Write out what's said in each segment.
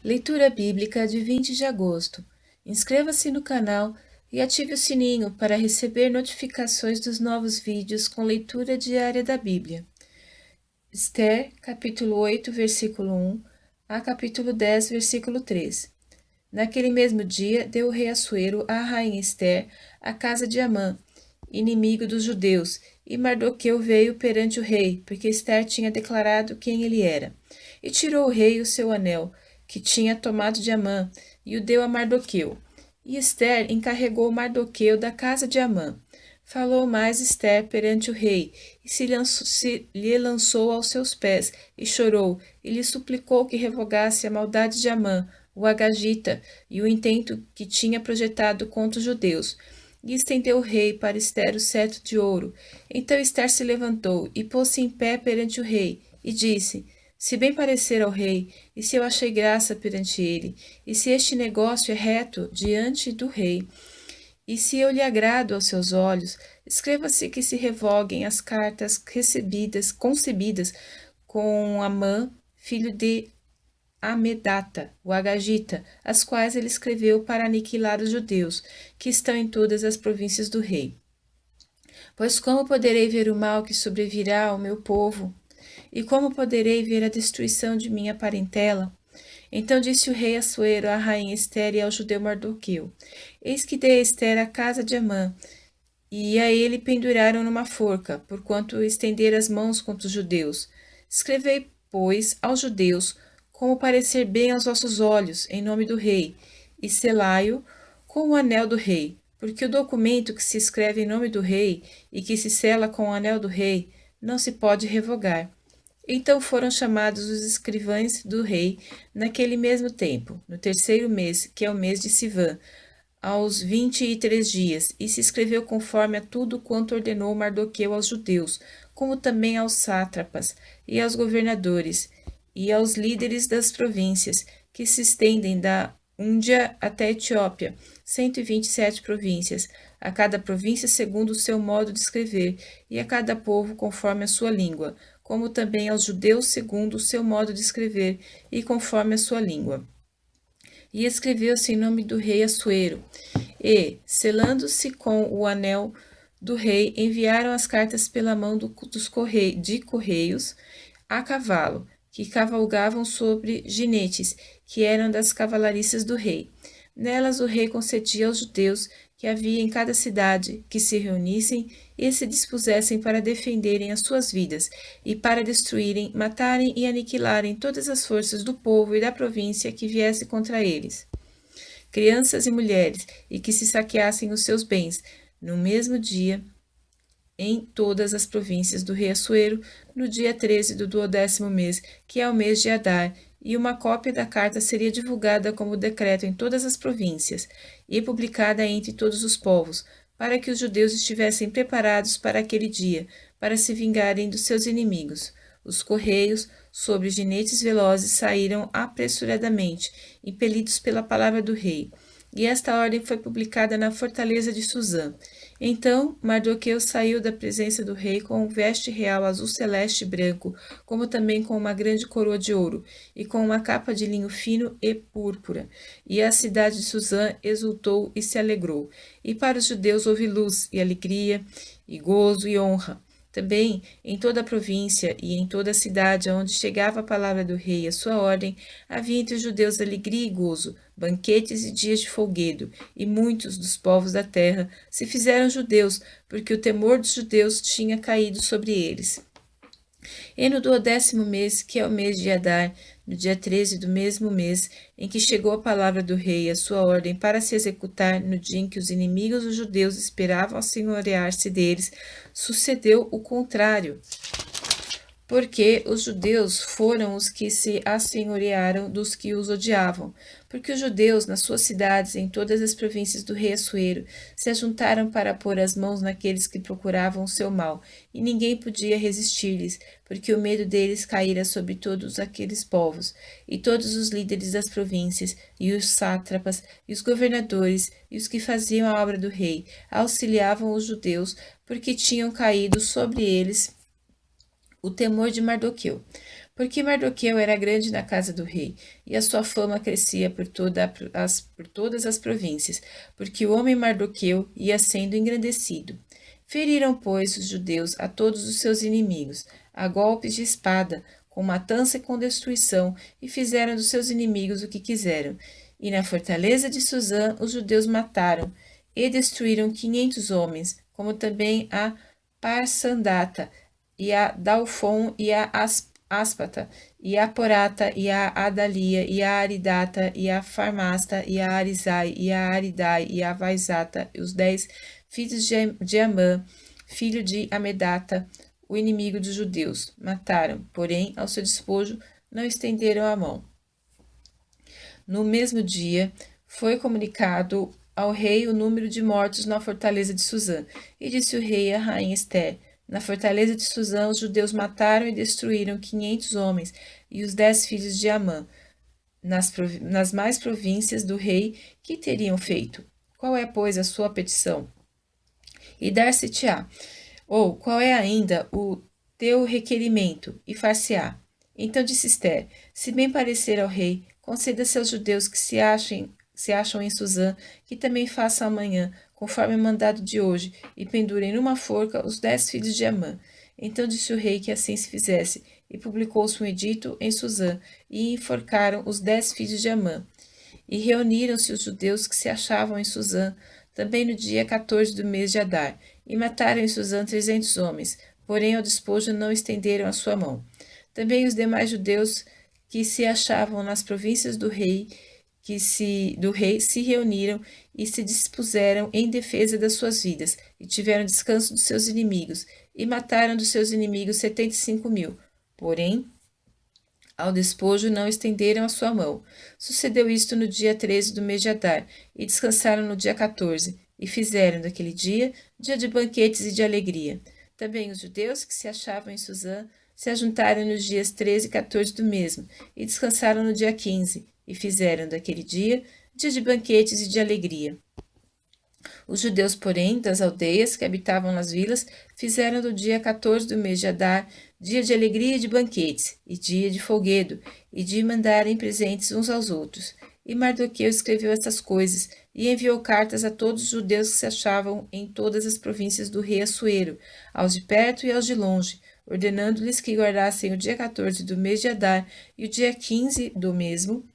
Leitura Bíblica de 20 de agosto. Inscreva-se no canal e ative o sininho para receber notificações dos novos vídeos com leitura diária da Bíblia. Esther, capítulo 8, versículo 1 a capítulo 10, versículo 3. Naquele mesmo dia, deu o rei Assuero à rainha Esther a casa de Amã, inimigo dos judeus, e Mardoqueu veio perante o rei, porque Esther tinha declarado quem ele era. E tirou o rei o seu anel, que tinha tomado de Amã, e o deu a Mardoqueu. E Esther encarregou Mardoqueu da casa de Amã. Falou mais Esther perante o rei, e lhe lançou aos seus pés, e chorou, e lhe suplicou que revogasse a maldade de Amã, o Agagita, e o intento que tinha projetado contra os judeus. E estendeu o rei para Esther o cetro de ouro. Então Esther se levantou e pôs-se em pé perante o rei, e disse: Se bem parecer ao rei, e se eu achei graça perante ele, e se este negócio é reto diante do rei, e se eu lhe agrado aos seus olhos, escreva-se que se revoguem as cartas concebidas com Amã, filho de Amedata, o Agagita, as quais ele escreveu para aniquilar os judeus, que estão em todas as províncias do rei. Pois como poderei ver o mal que sobrevirá ao meu povo? E como poderei ver a destruição de minha parentela? Então disse o rei Assuero à rainha Esther e ao judeu Mardoqueu: Eis que dei a Esther a casa de Amã, e a ele penduraram numa forca, porquanto estender as mãos contra os judeus. Escrevei, pois, aos judeus, como parecer bem aos vossos olhos, em nome do rei, e selai-o com o anel do rei, porque o documento que se escreve em nome do rei e que se sela com o anel do rei não se pode revogar. Então foram chamados os escrivães do rei naquele mesmo tempo, no terceiro mês, que é o mês de Sivã, aos 23 dias, e se escreveu conforme a tudo quanto ordenou Mardoqueu aos judeus, como também aos sátrapas, e aos governadores, e aos líderes das províncias, que se estendem da Índia até a Etiópia, 127 províncias, a cada província segundo o seu modo de escrever, e a cada povo conforme a sua língua, como também aos judeus segundo o seu modo de escrever, e conforme a sua língua. E escreveu-se em nome do rei Assuero, e, selando-se com o anel do rei, enviaram as cartas pela mão de correios a cavalo, que cavalgavam sobre ginetes, que eram das cavalariças do rei. Nelas o rei concedia aos judeus que havia em cada cidade que se reunissem e se dispusessem para defenderem as suas vidas e para destruírem, matarem e aniquilarem todas as forças do povo e da província que viesse contra eles, crianças e mulheres, e que se saqueassem os seus bens, no mesmo dia, em todas as províncias do rei Assuero, no dia 13 do 12º mês, que é o mês de Adar, e uma cópia da carta seria divulgada como decreto em todas as províncias, e publicada entre todos os povos, para que os judeus estivessem preparados para aquele dia, para se vingarem dos seus inimigos. Os correios, sobre ginetes velozes, saíram apressuradamente, impelidos pela palavra do rei. E esta ordem foi publicada na fortaleza de Suzã. Então Mardoqueu saiu da presença do rei com um veste real azul celeste e branco, como também com uma grande coroa de ouro, e com uma capa de linho fino e púrpura. E a cidade de Suzã exultou e se alegrou. E para os judeus houve luz e alegria, e gozo e honra. Também em toda a província e em toda a cidade aonde chegava a palavra do rei e a sua ordem, havia entre os judeus alegria e gozo, banquetes e dias de folguedo, e muitos dos povos da terra se fizeram judeus, porque o temor dos judeus tinha caído sobre eles. E no 12º mês, que é o mês de Adar, no dia 13 do mesmo mês, em que chegou a palavra do rei e a sua ordem para se executar no dia em que os inimigos dos judeus esperavam assenhorear-se deles, sucedeu o contrário, porque os judeus foram os que se assenhorearam dos que os odiavam, porque os judeus, nas suas cidades, em todas as províncias do rei Assuero, se ajuntaram para pôr as mãos naqueles que procuravam o seu mal, e ninguém podia resistir-lhes, porque o medo deles caíra sobre todos aqueles povos, e todos os líderes das províncias, e os sátrapas, e os governadores, e os que faziam a obra do rei, auxiliavam os judeus, porque tinham caído sobre eles o temor de Mardoqueu. Porque Mardoqueu era grande na casa do rei, e a sua fama crescia por todas as províncias, porque o homem Mardoqueu ia sendo engrandecido. Feriram, pois, os judeus a todos os seus inimigos, a golpes de espada, com matança e com destruição, e fizeram dos seus inimigos o que quiseram. E na fortaleza de Suzã os judeus mataram e destruíram 500 homens, como também a Parsandata, e a Dalfon, e a Áspata, e a Porata, e a Adalia, e a Aridata, e a Farmasta, e a Arizai, e a Aridai, e a Vaizata, e os 10 filhos de Amã, filho de Amedata, o inimigo dos judeus. Mataram, porém, ao seu despojo não estenderam a mão. No mesmo dia, foi comunicado ao rei o número de mortos na fortaleza de Suzã, e disse o rei à rainha Ester: na fortaleza de Suzã, os judeus mataram e destruíram 500 homens e os 10 filhos de Amã. Nas mais províncias do rei, que teriam feito? Qual é, pois, a sua petição? E dar-se-te-á. Ou qual é ainda o teu requerimento? E far-se-á. Então disse Ester: se bem parecer ao rei, conceda-se aos judeus que se acham em Suzã, que também façam amanhã, conforme o mandado de hoje, e pendurem numa forca os 10 filhos de Amã. Então disse o rei que assim se fizesse, e publicou-se um edito em Suzã, e enforcaram os 10 filhos de Amã. E reuniram-se os judeus que se achavam em Suzã, também no dia 14 do mês de Adar, e mataram em Suzã 300 homens, porém ao despojo não estenderam a sua mão. Também os demais judeus que se achavam nas províncias do rei se reuniram e se dispuseram em defesa das suas vidas, e tiveram descanso dos seus inimigos, e mataram dos seus inimigos 75.000. Porém, ao despojo não estenderam a sua mão. Sucedeu isto no dia 13 do mês de Adar, e descansaram no dia 14, e fizeram daquele dia de banquetes e de alegria. Também os judeus que se achavam em Suzã se ajuntaram nos dias 13 e 14 do mesmo, e descansaram no dia 15, e fizeram daquele dia de banquetes e de alegria. Os judeus, porém, das aldeias que habitavam nas vilas, fizeram do dia 14 do mês de Adar dia de alegria e de banquetes, e dia de folguedo, e de mandarem presentes uns aos outros. E Mardoqueu escreveu estas coisas, e enviou cartas a todos os judeus que se achavam em todas as províncias do rei Assuero, aos de perto e aos de longe, ordenando-lhes que guardassem o dia 14 do mês de Adar e o dia 15 do mesmo,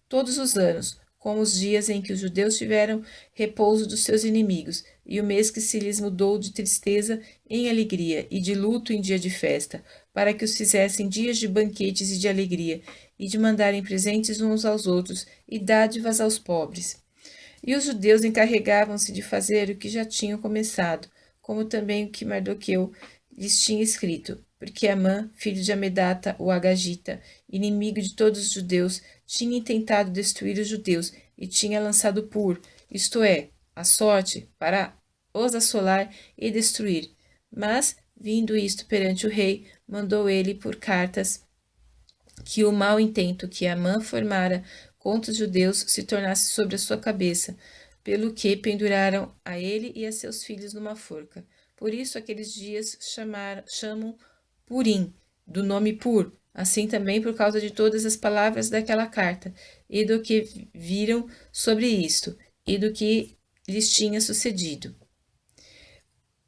todos os anos, como os dias em que os judeus tiveram repouso dos seus inimigos, e o mês que se lhes mudou de tristeza em alegria, e de luto em dia de festa, para que os fizessem dias de banquetes e de alegria, e de mandarem presentes uns aos outros, e dádivas aos pobres. E os judeus encarregavam-se de fazer o que já tinham começado, como também o que Mardoqueu lhes tinha escrito, porque Amã, filho de Amedata, o Agagita, inimigo de todos os judeus, tinha intentado destruir os judeus e tinha lançado Pur, isto é, a sorte, para os assolar e destruir. Mas, vindo isto perante o rei, mandou ele por cartas que o mau intento que Amã formara contra os judeus se tornasse sobre a sua cabeça, pelo que penduraram a ele e a seus filhos numa forca. Por isso aqueles dias chamam Purim, do nome Pur, assim também por causa de todas as palavras daquela carta, e do que viram sobre isto, e do que lhes tinha sucedido.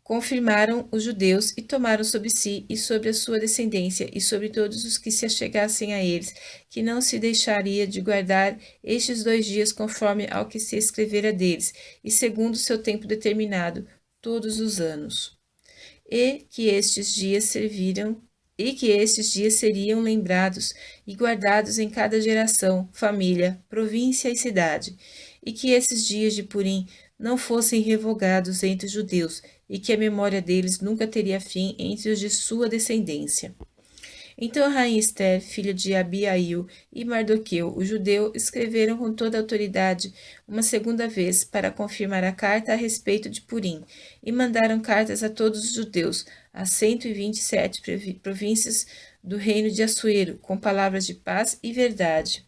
Confirmaram os judeus e tomaram sobre si e sobre a sua descendência e sobre todos os que se achegassem a eles, que não se deixaria de guardar estes 2 dias conforme ao que se escrevera deles, e segundo o seu tempo determinado, todos os anos. E que estes dias seriam lembrados e guardados em cada geração, família, província e cidade, e que esses dias de Purim não fossem revogados entre os judeus, e que a memória deles nunca teria fim entre os de sua descendência. Então a rainha Ester, filha de Abiail, e Mardoqueu, o judeu, escreveram com toda a autoridade uma segunda vez para confirmar a carta a respeito de Purim, e mandaram cartas a todos os judeus, a 127 províncias do reino de Assuero, com palavras de paz e verdade.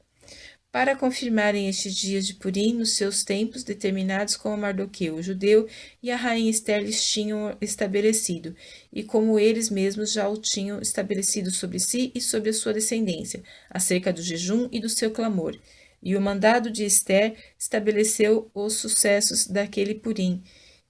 Para confirmarem estes dias de Purim nos seus tempos determinados como Mardoqueu, o judeu, e a rainha Esther lhes tinham estabelecido, e como eles mesmos já o tinham estabelecido sobre si e sobre a sua descendência, acerca do jejum e do seu clamor. E o mandado de Esther estabeleceu os sucessos daquele Purim,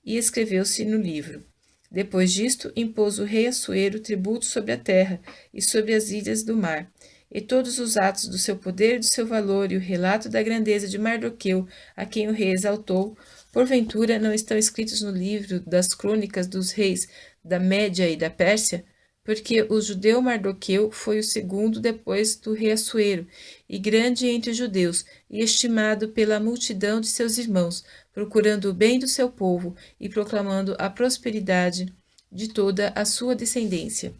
e escreveu-se no livro. Depois disto, impôs o rei Assuero tributo sobre a terra e sobre as ilhas do mar, e todos os atos do seu poder e do seu valor, e o relato da grandeza de Mardoqueu, a quem o rei exaltou, porventura não estão escritos no livro das crônicas dos reis da Média e da Pérsia? Porque o judeu Mardoqueu foi o segundo depois do rei Assuero, e grande entre os judeus, e estimado pela multidão de seus irmãos, procurando o bem do seu povo e proclamando a prosperidade de toda a sua descendência.